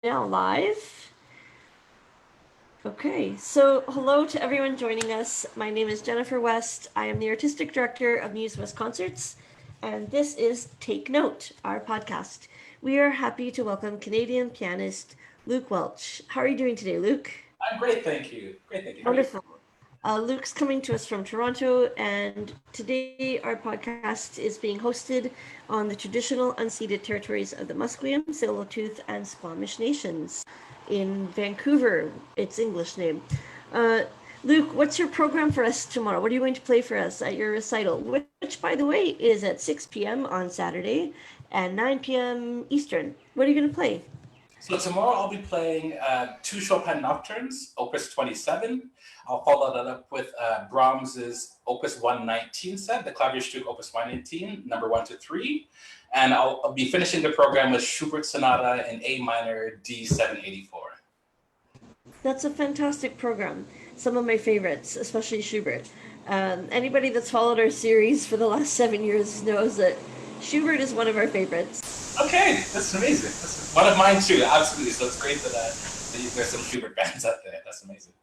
Now live. Okay, so hello to everyone joining us. My name is Jennifer West. I am the Artistic Director of Muse West Concerts, and this is Take Note, our podcast. We are happy to welcome Canadian pianist Luke Welch. How are you doing today, Luke? I'm great, thank you. Great, thank you. How are you? Wonderful. Luke's coming to us from Toronto, and today our podcast is being hosted on the traditional unceded territories of the Musqueam, Tsleil-Waututh, and Squamish nations in Vancouver, its English name. Uh, Luke, what's your program for us tomorrow? What are you going to play for us at your recital, which, by the way, is at 6 p.m. on Saturday and 9 p.m. Eastern? What are you going to play? So tomorrow I'll be playing two Chopin Nocturnes, Opus 27. I'll follow that up with Brahms's Opus 119 set, the Klavierstück Opus 118, number 1 to 3. And I'll be finishing the program with Schubert Sonata in A minor, D784. That's a fantastic program. Some of my favorites, especially Schubert. Anybody that's followed our series for the last 7 years knows that Schubert is one of our favorites. Okay, that's amazing. That's one of mine too, absolutely. So it's great that, there's some Schubert bands out there. That's amazing.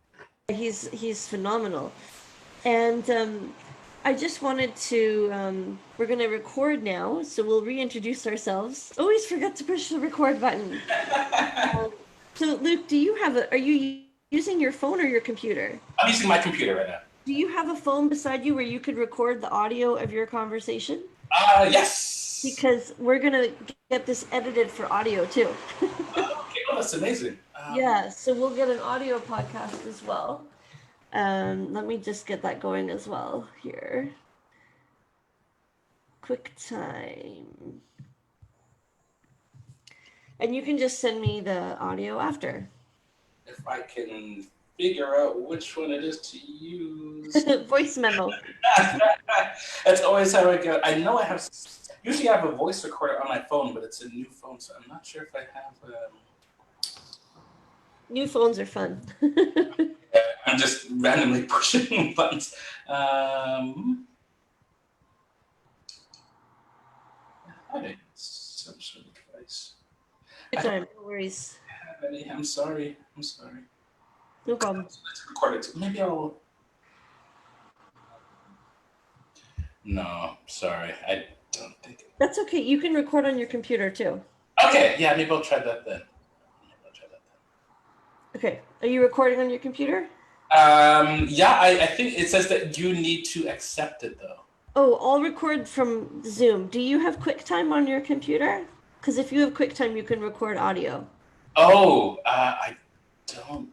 He's phenomenal. And I just wanted to, we're going to record now, so we'll reintroduce ourselves. Always forget to push the record button. So Luke, are you using your phone or your computer? I'm using my computer right now. Do you have a phone beside you where you could record the audio of your conversation? Yes. Because we're going to get this edited for audio too. Okay, well, that's amazing. Yeah, so we'll get an audio podcast as well. Let me just get that going as well here. QuickTime. And you can just send me the audio after. If I can figure out which one it is to use. Voice memo. That's always how I go. I know usually I have a voice recorder on my phone, but it's a new phone, so I'm not sure if I have. New phones are fun. I'm just randomly pushing buttons. Some sort of device. Good time, no worries. I'm sorry. No problem. Let's record it. Maybe I'll. No, sorry. I don't think. That's okay. You can record on your computer too. Okay, yeah, maybe I'll try that then. Okay. Are you recording on your computer? Yeah, I think it says that you need to accept it though. Oh, I'll record from Zoom. Do you have QuickTime on your computer? Because if you have QuickTime, you can record audio. Oh, I don't.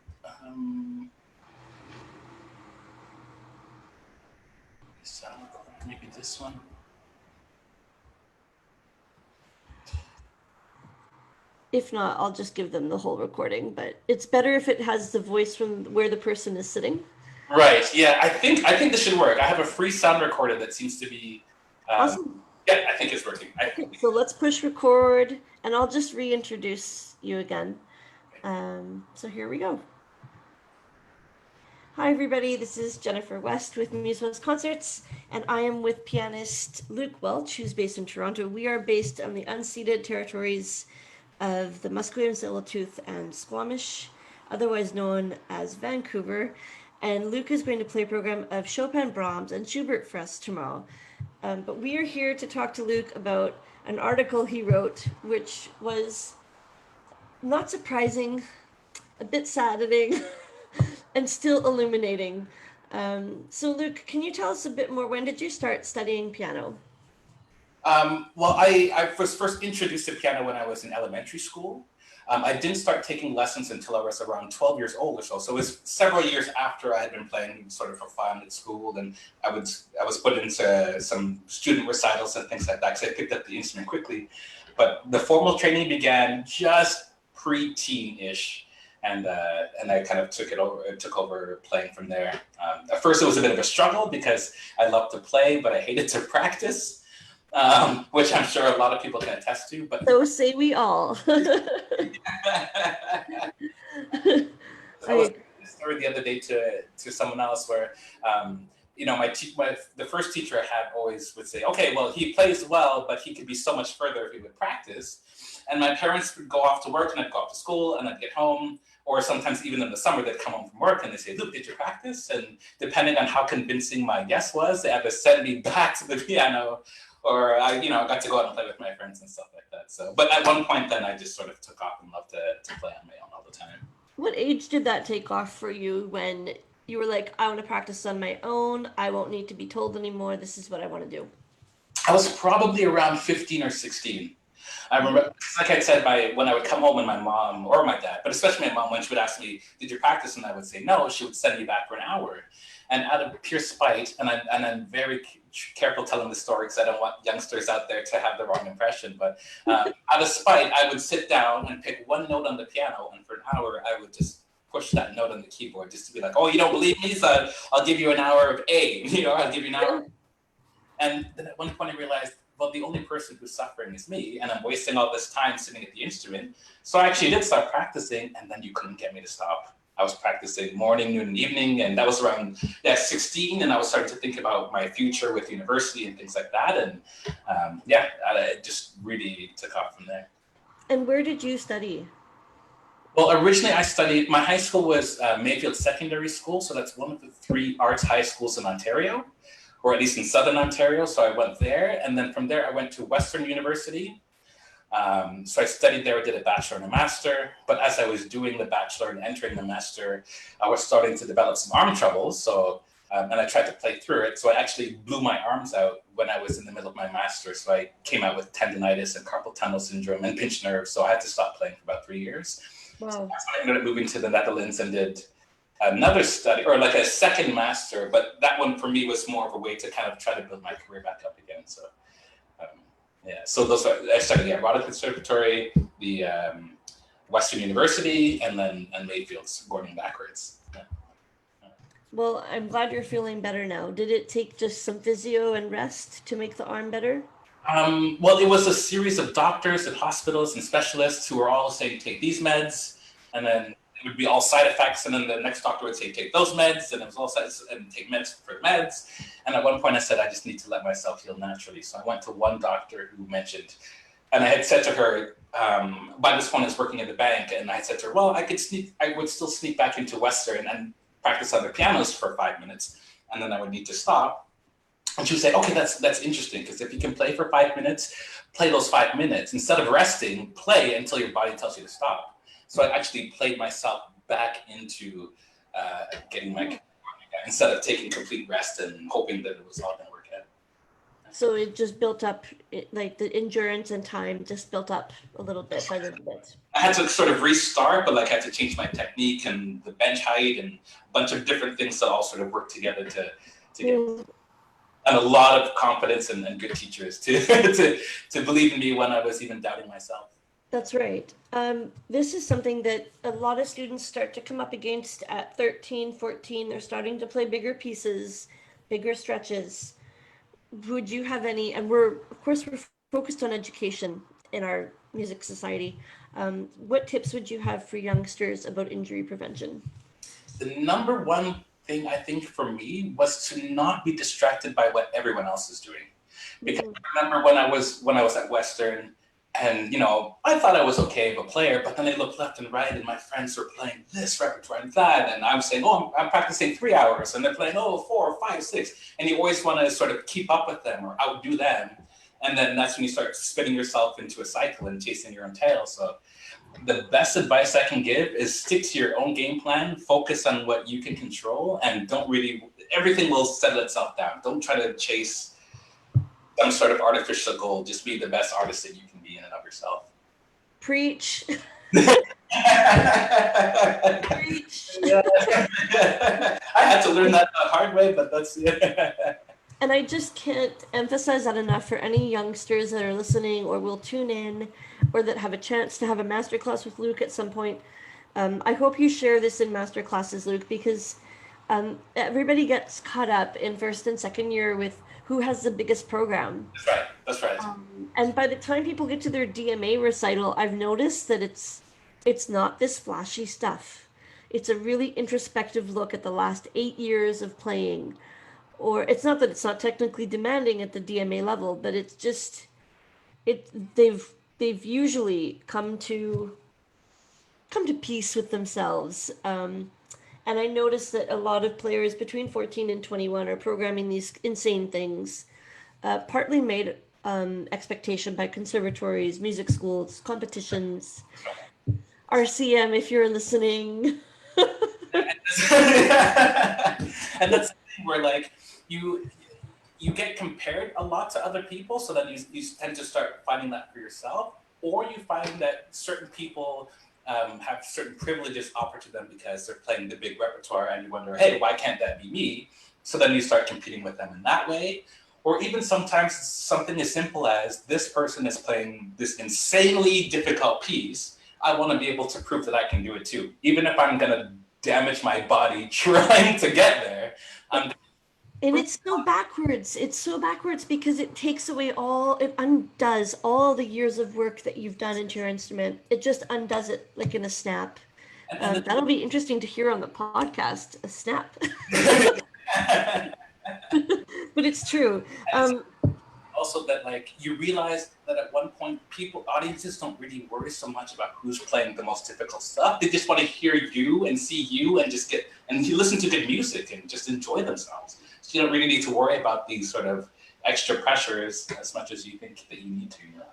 Maybe this one. If not, I'll just give them the whole recording, but it's better if it has the voice from where the person is sitting. Right, yeah, I think this should work. I have a free sound recorder that seems to be... Awesome. Yeah, I think it's working. Okay, so let's push record, and I'll just reintroduce you again. So here we go. Hi, everybody. This is Jennifer West with Muse West Concerts, and I am with pianist Luke Welch, who's based in Toronto. We are based on the unceded territories of the Musqueam, Tsleil-Waututh, and Squamish, otherwise known as Vancouver. And Luke is going to play a program of Chopin, Brahms, and Schubert for us tomorrow. But we are here to talk to Luke about an article he wrote, which was not surprising, a bit saddening, and still illuminating. So Luke, can you tell us a bit more? When did you start studying piano? Well, I was first introduced to piano when I was in elementary school. I didn't start taking lessons until I was around 12 years old or so. So it was several years after I had been playing sort of for fun at school, and I was put into some student recitals and things like that because I picked up the instrument quickly. But the formal training began just pre-teen-ish, and I kind of took over playing from there. At first, it was a bit of a struggle because I loved to play, but I hated to practice. Which I'm sure a lot of people can attest to. But so say we all. I was story the other day to someone else where the first teacher I had always would say, okay, well, he plays well, but he could be so much further if he would practice. And my parents would go off to work and I'd go off to school and I'd get home. Or sometimes even in the summer, they'd come home from work and they'd say, Luke, did you practice? And depending on how convincing my yes was, they either send me back to the piano or I got to go out and play with my friends and stuff like that. So, but at one point then I just sort of took off and loved to play on my own all the time. What age did that take off for you when you were like, I want to practice on my own. I won't need to be told anymore. This is what I want to do. I was probably around 15 or 16. I remember, like I said, when I would come home and my mom or my dad, but especially my mom, when she would ask me, did you practice? And I would say no, she would send me back for an hour. And out of pure spite, and I'm very careful telling the story because I don't want youngsters out there to have the wrong impression, but out of spite, I would sit down and pick one note on the piano, and for an hour, I would just push that note on the keyboard just to be like, oh, you don't believe me? So I'll give you an hour of A, I'll give you an hour. And then at one point I realized, well, the only person who's suffering is me, and I'm wasting all this time sitting at the instrument. So I actually did start practicing, and then you couldn't get me to stop. I was practicing morning, noon, and evening, and that was around 16, and I was starting to think about my future with university and things like that, and it just really took off from there. And where did you study? Well, originally I studied, my high school was Mayfield Secondary School, so that's one of the 3 arts high schools in Ontario, or at least in Southern Ontario, so I went there, and then from there I went to Western University. So I studied there, I did a bachelor and a master, but as I was doing the bachelor and entering the master, I was starting to develop some arm troubles, so and I tried to play through it, so I actually blew my arms out when I was in the middle of my master, so I came out with tendonitis and carpal tunnel syndrome and pinched nerves, so I had to stop playing for about 3 years. Wow. So I ended up moving to the Netherlands and did another study, or like a second master, but that one for me was more of a way to kind of try to build my career back up again. So so I studied at Royal Conservatory, the Western University, and Mayfield's going backwards. Well, I'm glad you're feeling better now. Did it take just some physio and rest to make the arm better? Well, it was a series of doctors and hospitals and specialists who were all saying, take these meds, and then it would be all side effects, and then the next doctor would say, take those meds, and it was all sides, and take meds for meds. And at one point I said, I just need to let myself heal naturally. So I went to one doctor who mentioned, and I had said to her, by this point I was working at the bank, and I said to her, well, I would still sneak back into Western and practice on the pianos for 5 minutes, and then I would need to stop. And she would say, okay, that's interesting, because if you can play for 5 minutes, play those 5 minutes. Instead of resting, play until your body tells you to stop. So I actually played myself back into getting my instead of taking complete rest and hoping that it was all going to work out. So it just built up, like the endurance and time just built up a little bit by little bit. I had to sort of restart, but I had to change my technique and the bench height and a bunch of different things that all sort of work together to get. And a lot of confidence and good teachers to believe in me when I was even doubting myself. That's right. This is something that a lot of students start to come up against at 13, 14. They're starting to play bigger pieces, bigger stretches. Would you have any, and we're focused on education in our music society. What tips would you have for youngsters about injury prevention? The number one thing I think for me was to not be distracted by what everyone else is doing. Because I remember when I was at Western, and I thought I was okay of a player, but then I looked left and right, and my friends were playing this repertoire and that, and I'm saying, oh, I'm practicing 3 hours, and they're playing 4, 5, 6, and you always want to sort of keep up with them or outdo them, and then that's when you start spinning yourself into a cycle and chasing your own tail. So the best advice I can give is stick to your own game plan, focus on what you can control, and everything will settle itself down. Don't try to chase some sort of artificial goal. Just be the best artist that you can be in and of yourself. Preach. Preach. I had to learn that the hard way, but that's And I just can't emphasize that enough for any youngsters that are listening or will tune in or that have a chance to have a masterclass with Luke at some point. I hope you share this in masterclasses, Luke, because everybody gets caught up in first and second year with who has the biggest program. That's right. And by the time people get to their DMA recital, I've noticed that it's not this flashy stuff. It's a really introspective look at the last 8 years of playing. Or it's not that it's not technically demanding at the DMA level, but it's just they've they've usually come to peace with themselves. And I noticed that a lot of players between 14 and 21 are programming these insane things, partly made expectation by conservatories, music schools, competitions, RCM if you're listening. And that's the thing where like you get compared a lot to other people, so then you tend to start finding that for yourself, or you find that certain people have certain privileges offered to them because they're playing the big repertoire, and you wonder, hey, why can't that be me? So then you start competing with them in that way. Or even sometimes something as simple as this person is playing this insanely difficult piece. I want to be able to prove that I can do it too, even if I'm going to damage my body trying to get there. And it's so backwards. It's so backwards because it takes away it undoes all the years of work that you've done into your instrument. It just undoes it like in a snap. That'll be interesting to hear on the podcast, a snap. But it's true. Also that like you realize that at one point audiences don't really worry so much about who's playing the most difficult stuff. They just want to hear you and see you and you listen to good music and just enjoy themselves. So you don't really need to worry about these sort of extra pressures as much as you think that you need to. You know?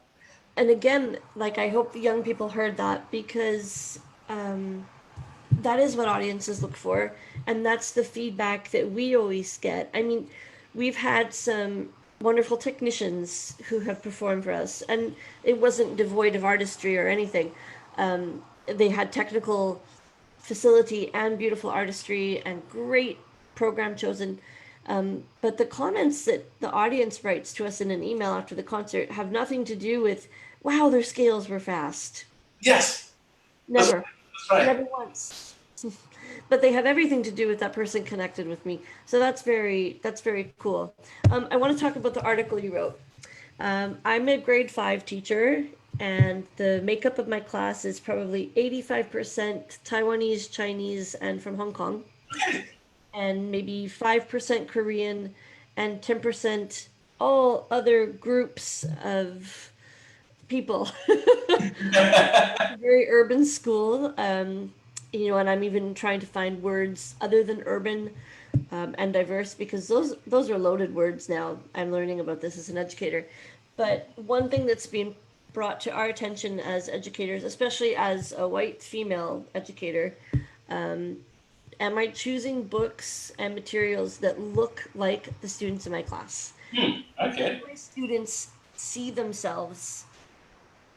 And again, like I hope the young people heard that, because that is what audiences look for, and that's the feedback that we always get. I mean, we've had some wonderful technicians who have performed for us, and it wasn't devoid of artistry or anything. They had technical facility and beautiful artistry and great program chosen. But the comments that the audience writes to us in an email after the concert have nothing to do with, wow, their scales were fast. Yes. Never. That's right. Never once. But they have everything to do with that person connected with me. So that's very cool. I want to talk about the article you wrote. I'm a grade 5 teacher, and the makeup of my class is probably 85% Taiwanese, Chinese, and from Hong Kong, and maybe 5% Korean, and 10% all other groups of people. Very urban school. And I'm even trying to find words other than urban and diverse, because those are loaded words now. I'm learning about this as an educator. But one thing that's been brought to our attention as educators, especially as a white female educator, am I choosing books and materials that look like the students in my class? Okay. My students see themselves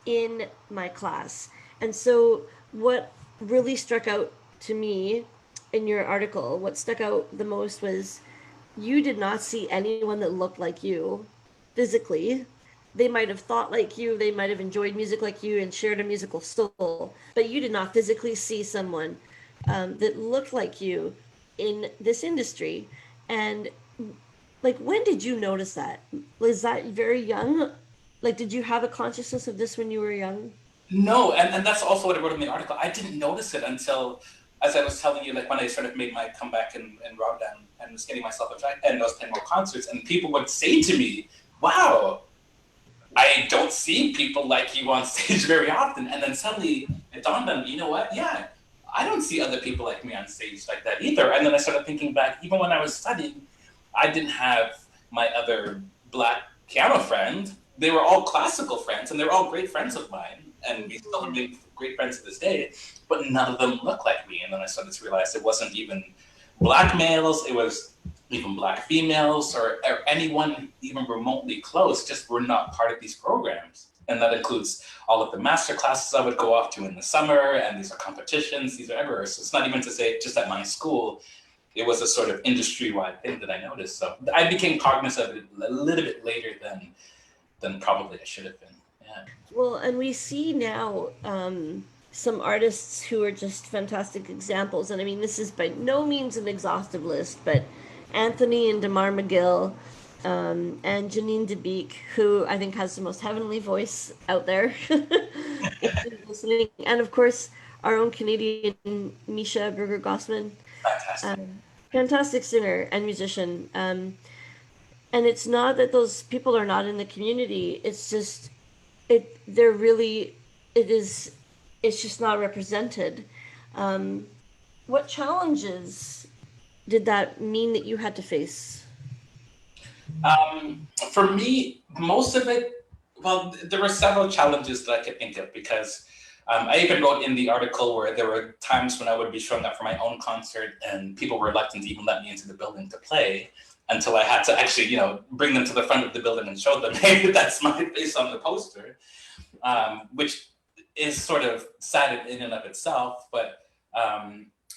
in my class. And so what really struck out to me in your article, what stuck out the most was you did not see anyone that looked like you physically. They might have thought like you, they might have enjoyed music like you and shared a musical soul, but you did not physically see someone that looked like you in this industry. And like, when did you notice that? Was that very young? Like, did you have a consciousness of this when you were young? No, and that's also what I wrote in the article. I didn't notice it until, as I was telling you, like when I sort of made my comeback in Rotterdam and was getting myself a job and I was playing more concerts, and people would say to me, wow, I don't see people like you on stage very often. And then suddenly it dawned on me, you know what? Yeah, I don't see other people like me on stage like that either. And then I started thinking back, even when I was studying, I didn't have my other Black piano friend. They were all classical friends, and they're all great friends of mine. And we still remain great friends to this day, but none of them look like me. And then I started to realize it wasn't even Black males, it was even Black females or anyone even remotely close, just were not part of these programs. And that includes all of the master classes I would go off to in the summer, and these are competitions, these are everywhere. So it's not even to say just at my school, it was a sort of industry-wide thing that I noticed. So I became cognizant of it a little bit later than probably I should have been. Yeah. Well, and we see now some artists who are just fantastic examples. And I mean, this is by no means an exhaustive list, but Anthony and Damar McGill, and Janine DeBeek, who I think has the most heavenly voice out there, if you're listening. And of course, our own Canadian Misha Berger-Gossman, Fantastic. fantastic singer and musician. And it's not that those people are not in the community. It's just they're really, it is, it's just not represented. Um, what challenges did that mean that you had to face? For me, most of it, well, there were several challenges that I could think of because I even wrote in the article where there were times when I would be showing up for my own concert and people were reluctant to even let me into the building to play until I had to actually, bring them to the front of the building and show them, hey, that's my face on the poster, which is sort of sad in and of itself. But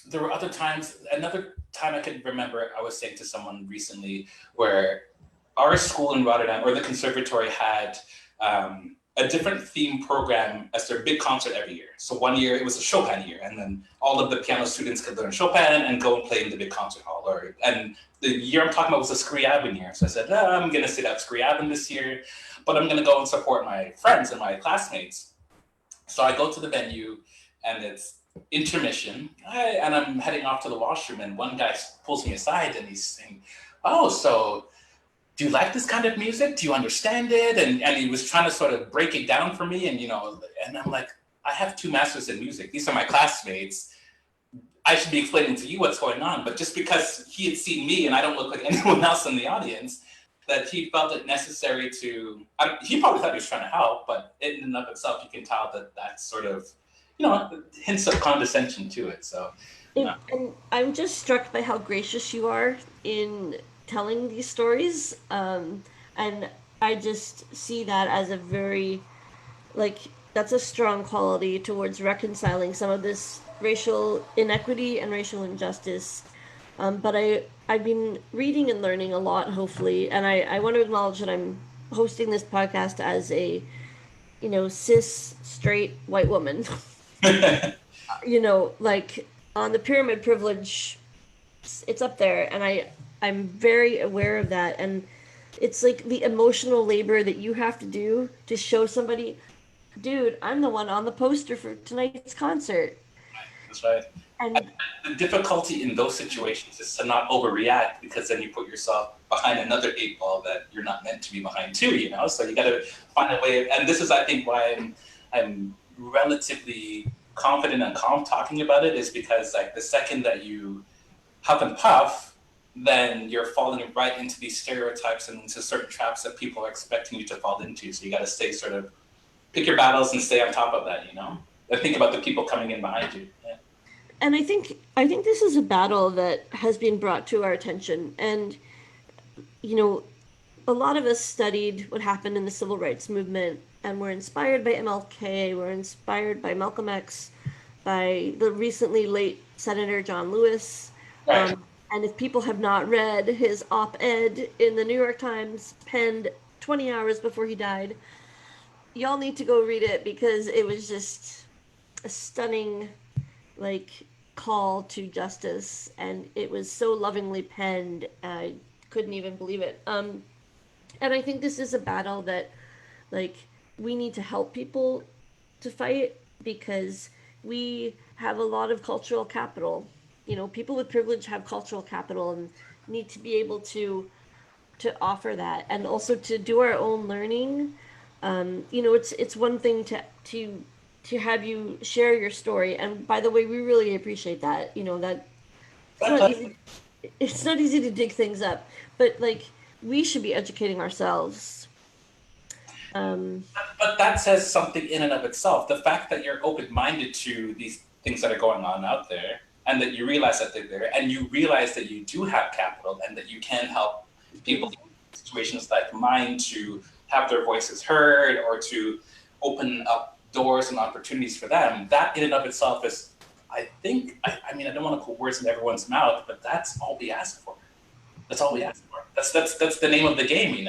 there were other times, another time I can remember, I was saying to someone recently where our school in Rotterdam, or the conservatory, had a different theme program as their big concert every year. So one year it was a Chopin year, and then all of the piano students could learn Chopin and go and play in the big concert hall. And the year I'm talking about was a Scriabin year. So I said, I'm going to sit out Scriabin this year, but I'm going to go and support my friends and my classmates. So I go to the venue, and it's intermission, and I'm heading off to the washroom, and one guy pulls me aside, and he's saying, "Oh, so do you like this kind of music? Do you understand it?" And he was trying to sort of break it down for me. And I'm like, I have 2 masters in music. These are my classmates. I should be explaining to you what's going on. But just because he had seen me and I don't look like anyone else in the audience, that he felt it necessary to, he probably thought he was trying to help, but in and of itself, you can tell that that's sort of, hints of condescension to it. So, And I'm just struck by how gracious you are in telling these stories. And I just see that as a very, like, that's a strong quality towards reconciling some of this racial inequity and racial injustice. But I've been reading and learning a lot, hopefully, and I want to acknowledge that I'm hosting this podcast as a, cis, straight, white woman. Like on the pyramid privilege, it's up there, and I'm very aware of that. And it's like the emotional labor that you have to do to show somebody, dude, I'm the one on the poster for tonight's concert. that's right. And The difficulty in those situations is to not overreact, because then you put yourself behind another 8 ball that you're not meant to be behind too, So you got to find a way and this is, I think, why I'm relatively confident and calm talking about it, is because like the second that you huff and puff, then you're falling right into these stereotypes and into certain traps that people are expecting you to fall into. So you got to stay sort of, pick your battles and stay on top of that, And think about the people coming in behind you. Yeah. and I think this is a battle that has been brought to our attention. And a lot of us studied what happened in the civil rights movement, and we're inspired by MLK, we're inspired by Malcolm X, by the recently late Senator John Lewis. Right. And if people have not read his op-ed in the New York Times, penned 20 hours before he died, y'all need to go read it, because it was just a stunning, like, call to justice, and it was so lovingly penned. I couldn't even believe it. And I think this is a battle that, like, we need to help people to fight, because we have a lot of cultural capital. People with privilege have cultural capital and need to be able to offer that, and also to do our own learning. It's one thing to have you share your story, and by the way, we really appreciate that. That it's not easy. It's not easy to dig things up, but like, we should be educating ourselves. But that says something in and of itself. The fact that you're open-minded to these things that are going on out there, and that you realize that they're there, and you realize that you do have capital, and that you can help people in situations like mine to have their voices heard, or to open up doors and opportunities for them. That in and of itself is, I think, I mean, I don't want to put words in everyone's mouth, but that's all we ask for. That's all we ask for. That's the name of the game,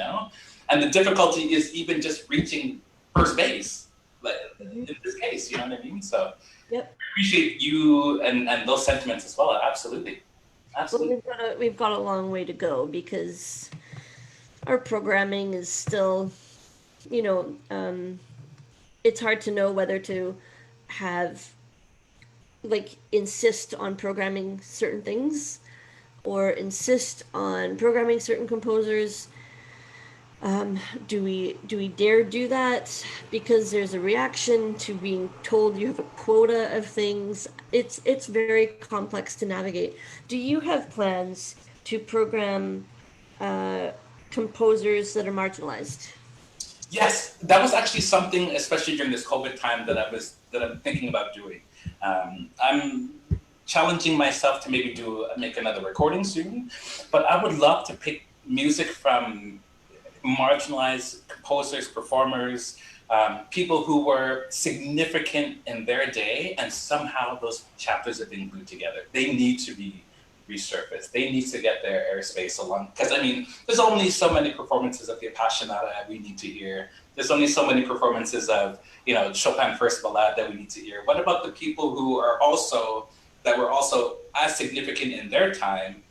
And the difficulty is even just reaching first base, like in this case, you know what I mean? So Yep. I appreciate you and those sentiments as well. Absolutely. Absolutely. Well, we've got a long way to go, because our programming is still, it's hard to know whether to have, like, insist on programming certain things, or insist on programming certain composers. Do we dare do that because there's a reaction to being told you have a quota of things? It's very complex to navigate. Do you have plans to program uh, composers that are marginalized? Yes, that was actually something, especially during this COVID time, that I'm thinking about doing. I'm challenging myself to maybe make another recording soon, but I would love to pick music from marginalized composers, performers, people who were significant in their day, and somehow those chapters are being glued together. They need to be resurfaced. They need to get their airspace along. Because I mean, there's only so many performances of the Appassionata we need to hear. There's only so many performances of, Chopin First Ballade that we need to hear. What about the people who are that were also as significant in their time,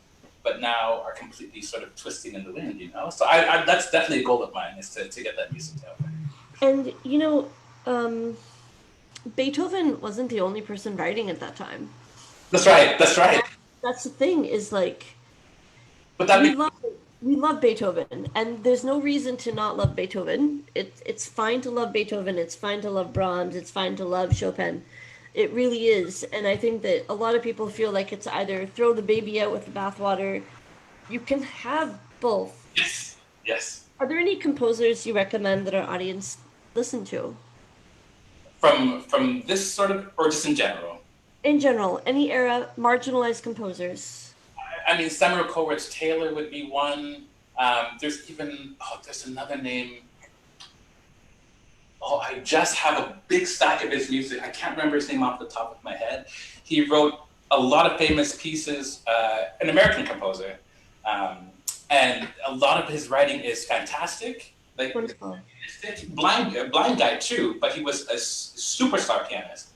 but now are completely sort of twisting in the wind? So that's definitely a goal of mine, is to get that music out there. And Beethoven wasn't the only person writing at that time. That's right. That's right. That's the thing, is like But that we means love we love Beethoven, and there's no reason to not love Beethoven. It's fine to love Beethoven, it's fine to love Brahms, it's fine to love Chopin. It really is. And I think that a lot of people feel like it's either throw the baby out with the bathwater. You can have both. yes, yes. Are there any composers you recommend that our audience listen to? From this sort of, or just in general. In general, any era, marginalized composers. I mean, Samuel Coleridge Taylor would be one. There's another name. Oh, I just have a big stack of his music. I can't remember his name off the top of my head. He wrote a lot of famous pieces, an American composer. And a lot of his writing is fantastic. Like, Wonderful. blind guy too, but he was a superstar pianist.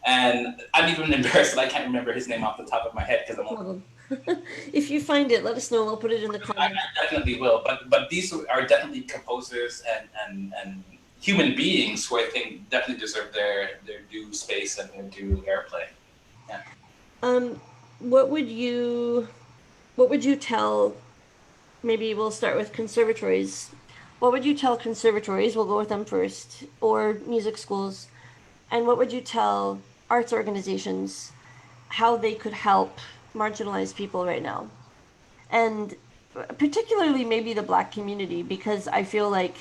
And I'm even embarrassed that I can't remember his name off the top of my head, because Problem. If you find it, let us know. We'll put it in the comments. I definitely will. But these are definitely composers and human beings who I think definitely deserve their due space and their due airplay. Yeah. What would you tell, maybe we'll start with conservatories. What would you tell conservatories? We'll go with them first, or music schools. And what would you tell arts organizations how they could help marginalized people right now? And particularly maybe the Black community, because I feel like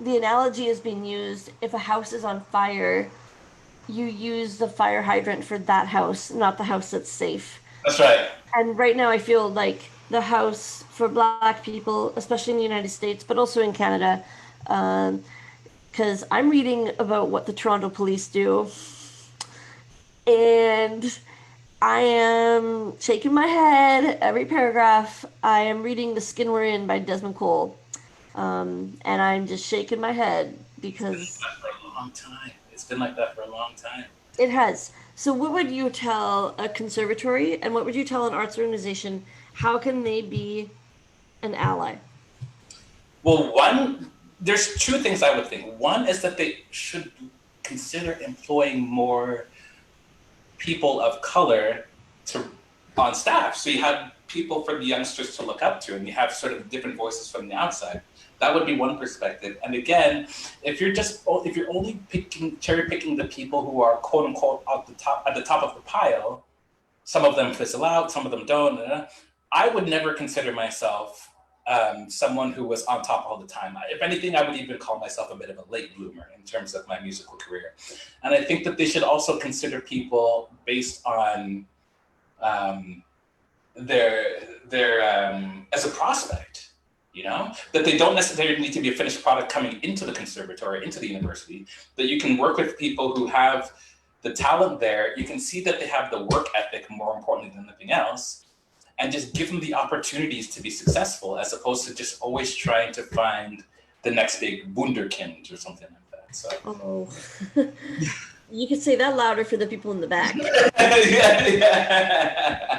the analogy has been used: if a house is on fire, you use the fire hydrant for that house, not the house that's safe. That's right. And right now I feel like the house for Black people, especially in the United States, but also in Canada, because I'm reading about what the Toronto police do, and I am shaking my head every paragraph. I am reading The Skin We're In by Desmond Cole, and I'm just shaking my head because It's been like that for a long time. It's been like that for a long time. it has. So what would you tell a conservatory, and what would you tell an arts organization? How can they be an ally? Well, there's two things I would think. One is that they should consider employing more people of color on staff. So you have people for the youngsters to look up to, and you have sort of different voices from the outside. That would be one perspective. And again, if you're only cherry picking the people who are quote unquote at the top of the pile, some of them fizzle out, some of them don't. I would never consider myself someone who was on top all the time. If anything, I would even call myself a bit of a late bloomer in terms of my musical career. And I think that they should also consider people based on their as a prospect. That they don't necessarily need to be a finished product coming into the conservatory, into the university, that you can work with people who have the talent there. You can see that they have the work ethic, more importantly than anything else, and just give them the opportunities to be successful, as opposed to just always trying to find the next big wunderkind or something like that. So. Oh, you could say that louder for the people in the back.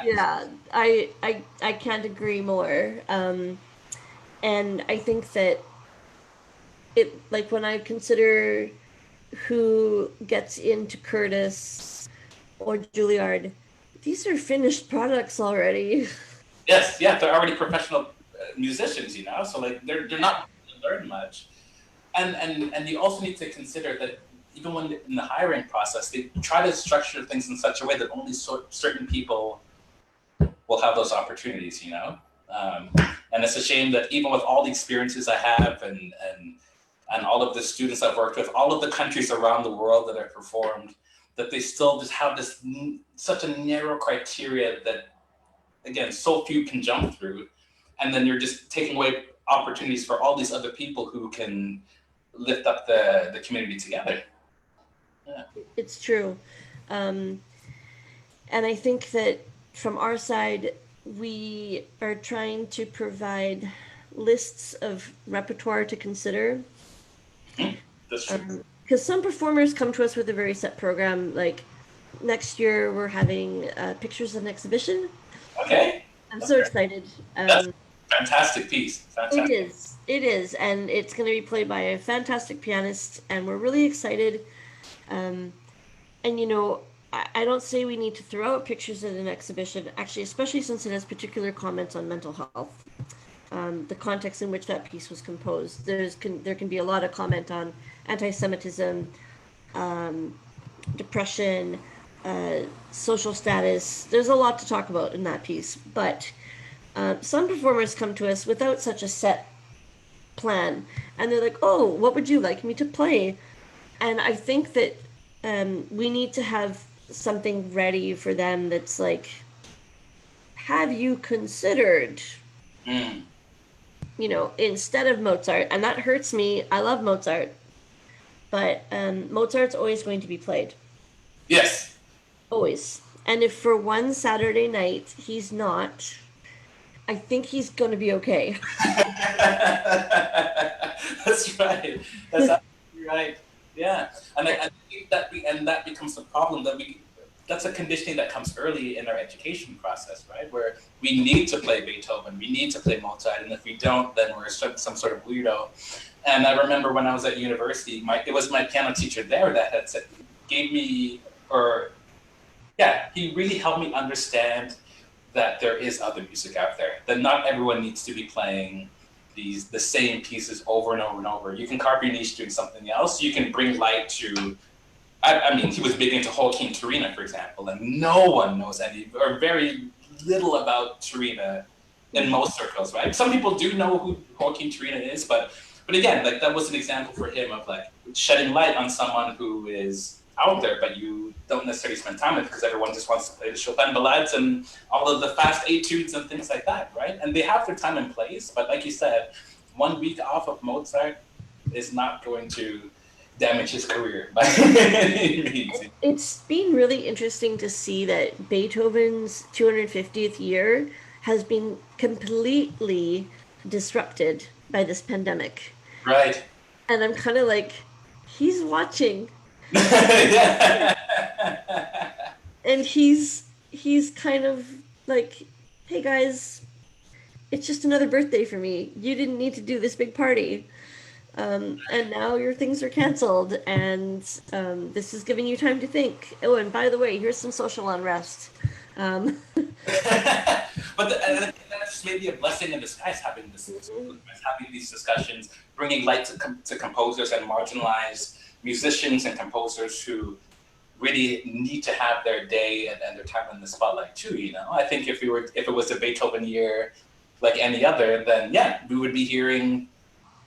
Yeah, I can't agree more. And I think that like when I consider who gets into Curtis or Juilliard, these are finished products already. Yes, yeah, they're already professional musicians, so like they're not learn much. And you also need to consider that even when in the hiring process, they try to structure things in such a way that only certain people will have those opportunities, you know? And it's a shame that even with all the experiences I have and all of the students I've worked with, all of the countries around the world that I've performed, that they still just have this such a narrow criteria that, again, so few can jump through. And then you're just taking away opportunities for all these other people who can lift up the community together. Yeah. It's true. And I think that from our side, we are trying to provide lists of repertoire to consider. That's true. Because some performers come to us with a very set program. Like next year, we're having pictures of an exhibition. Okay. I'm so excited. That's a fantastic piece. Fantastic. It is, and it's going to be played by a fantastic pianist, and we're really excited. And you know, I don't say we need to throw out pictures at an exhibition, actually, especially since it has particular comments on mental health. The context in which that piece was composed. There can be a lot of comment on anti-Semitism, depression, social status. There's a lot to talk about in that piece, but some performers come to us without such a set plan, and they're like, "Oh, what would you like me to play?" And I think that we need to have something ready for them that's like, "Have you considered?" You know, instead of Mozart, and that hurts me. I love Mozart, but Mozart's always going to be played. Yes. Always. And if for one Saturday night he's not, I think he's going to be okay. That's right. That's absolutely right. Yeah, and I think that becomes a problem that's a conditioning that comes early in our education process, right? Where we need to play Beethoven, we need to play Mozart, and if we don't, then we're some sort of weirdo. And I remember when I was at university, it was my piano teacher there that had said, he really helped me understand that there is other music out there, that not everyone needs to be playing the same pieces over and over and over. You can carve your niche doing something else. You can bring light to, I mean, he was big into Joaquin Turina, for example, and no one knows very little about Turina in most circles, right? Some people do know who Joaquin Turina is, but again, like that was an example for him of like shedding light on someone who is out there, but you don't necessarily spend time with because everyone just wants to play the Chopin ballades and all of the fast etudes and things like that, right? And they have their time and place, but like you said, 1 week off of Mozart is not going to damage his career by any means. It's been really interesting to see that Beethoven's 250th year has been completely disrupted by this pandemic. Right. And I'm kind of like, he's watching. And he's kind of like, hey guys, it's just another birthday for me. You didn't need to do this big party. And now your things are canceled, and this is giving you time to think. Oh, and by the way, here's some social unrest. But that's maybe a blessing in disguise, having these discussions, bringing light to composers and marginalized musicians and composers who really need to have their day and their time in the spotlight too. You know, I think if it was a Beethoven year like any other, then yeah, we would be hearing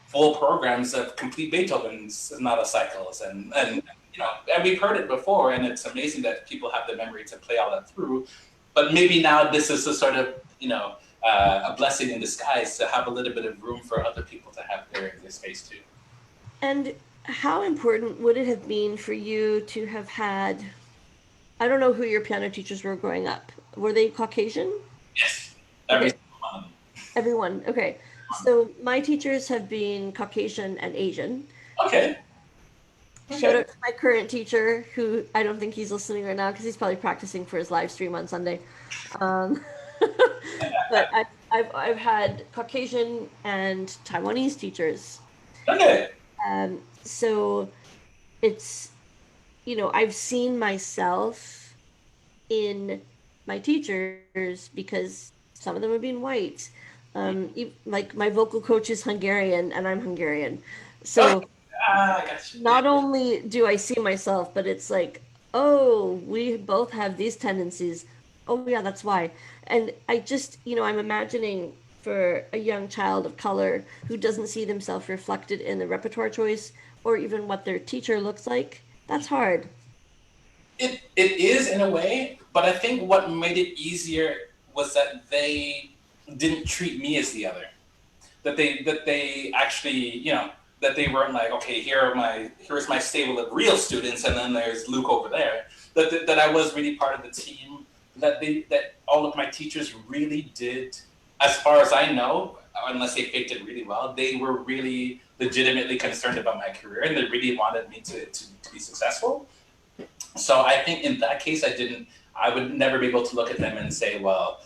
full programs of complete Beethoven sonata cycles, and you know, and we've heard it before, and it's amazing that people have the memory to play all that through. But maybe now this is a sort of, you know, a blessing in disguise to have a little bit of room for other people to have their space too. And how important would it have been for you to have had, I don't know who your piano teachers were growing up. Were they Caucasian? Yes, everyone. Okay. So my teachers have been Caucasian and Asian. Okay. Shout out to my current teacher, who I don't think he's listening right now because he's probably practicing for his live stream on Sunday. But I've had Caucasian and Taiwanese teachers. Okay. So it's, you know, I've seen myself in my teachers because some of them have been white. Like my vocal coach is Hungarian and I'm Hungarian. Okay. So I got you. not only do I see myself, but it's like, oh, we both have these tendencies. Oh, yeah, that's why. And I just, I'm imagining for a young child of color who doesn't see themselves reflected in the repertoire choice or even what their teacher looks like. That's hard. It is in a way, but I think what made it easier was that they didn't treat me as the other. That they actually, that they weren't like, okay, here's my stable of real students, and then there's Luke over there. That I was really part of the team. That all of my teachers really did, as far as I know, unless they faked it really well, they were really legitimately concerned about my career, and they really wanted me to be successful. So I think in that case, I would never be able to look at them and say, well,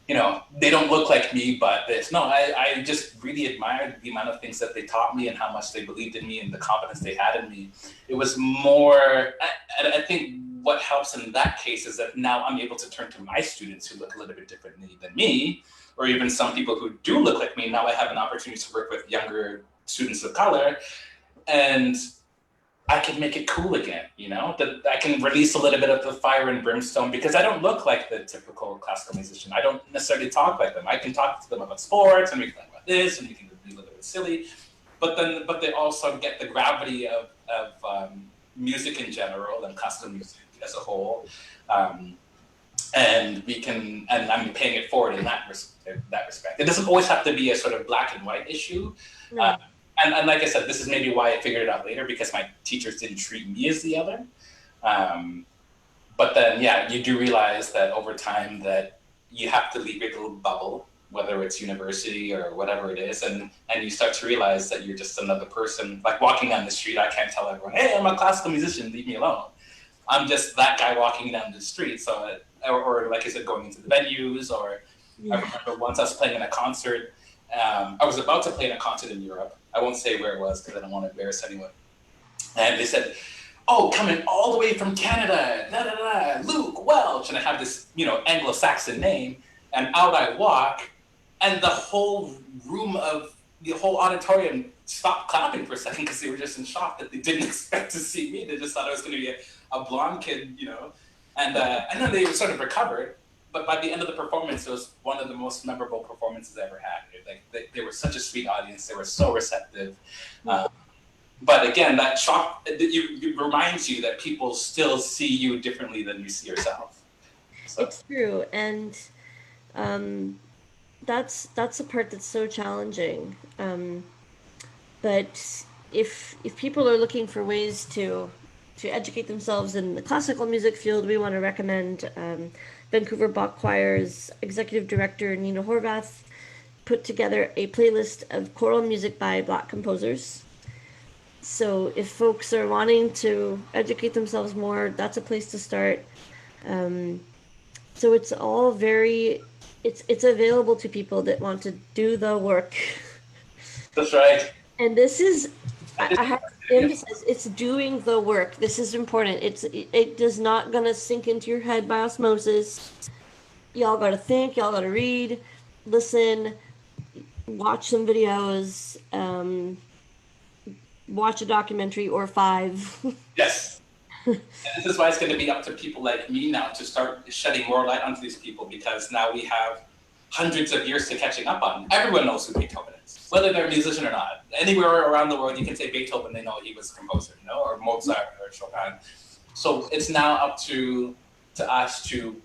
they don't look like me, but this. No, I just really admired the amount of things that they taught me and how much they believed in me and the confidence they had in me. It was more, and I think what helps in that case is that now I'm able to turn to my students who look a little bit differently than me, or even some people who do look like me. Now I have an opportunity to work with younger students of color, and I can make it cool again, that I can release a little bit of the fire and brimstone because I don't look like the typical classical musician. I don't necessarily talk like them. I can talk to them about sports and we can talk about this and we can be a little bit silly, but they also get the gravity of music in general and classical music as a whole. And I'm paying it forward in that respect. It doesn't always have to be a sort of black and white issue. No. And like I said, this is maybe why I figured it out later because my teachers didn't treat me as the other. But then, yeah, you do realize that over time that you have to leave your little bubble, whether it's university or whatever it is, and you start to realize that you're just another person. Like walking down the street, I can't tell everyone, hey, I'm a classical musician, leave me alone. I'm just that guy walking down the street. So, or like I said, going into the venues, or I remember once I was playing in a concert. I was about to play in a concert in Europe. I won't say where it was because I don't want to embarrass anyone. And they said, oh, coming all the way from Canada, da da da, Luke Welch. And I have this, Anglo-Saxon name. And out I walk, and the whole auditorium stopped clapping for a second because they were just in shock that they didn't expect to see me. They just thought I was going to be a blonde kid, And then they sort of recovered. But by the end of the performance, it was one of the most memorable performances I ever had. Like they were such a sweet audience; they were so receptive. But again, that shock it reminds you that people still see you differently than you see yourself. So. It's true, and that's the part that's so challenging. But if people are looking for ways to educate themselves in the classical music field, we want to recommend Vancouver Bach Choir's executive director Nina Horvath put together a playlist of choral music by Black composers. So if folks are wanting to educate themselves more, that's a place to start. So it's all it's available to people that want to do the work. That's right. And this is, I have to emphasize, it's doing the work. This is important. It does not gonna sink into your head by osmosis. Y'all gotta think, y'all gotta read, listen, watch some videos, watch a documentary or 5. Yes. And this is why it's going to be up to people like me now to start shedding more light onto these people, because now we have hundreds of years to catching up on. Everyone knows who Beethoven is, whether they're a musician or not. Anywhere around the world, you can say Beethoven, they know he was a composer, or Mozart or Chopin. So it's now up to us to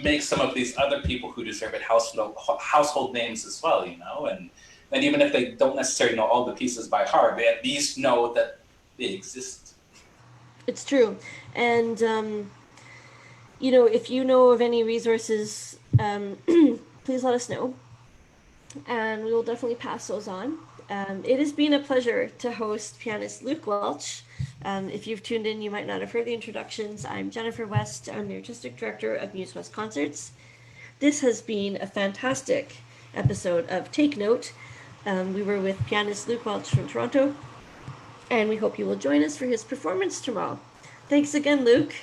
make some of these other people who deserve it household names as well, and even if they don't necessarily know all the pieces by heart, they at least know that they exist. It's true. And, if you know of any resources, please let us know. And we will definitely pass those on. It has been a pleasure to host pianist Luke Welch. If you've tuned in, you might not have heard the introductions. I'm Jennifer West. I'm the Artistic Director of Muse West Concerts. This has been a fantastic episode of Take Note. We were with pianist Luke Welch from Toronto, and we hope you will join us for his performance tomorrow. Thanks again, Luke.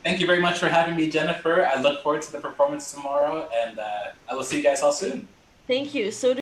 Thank you very much for having me, Jennifer. I look forward to the performance tomorrow, and I will see you guys all soon. Thank you. So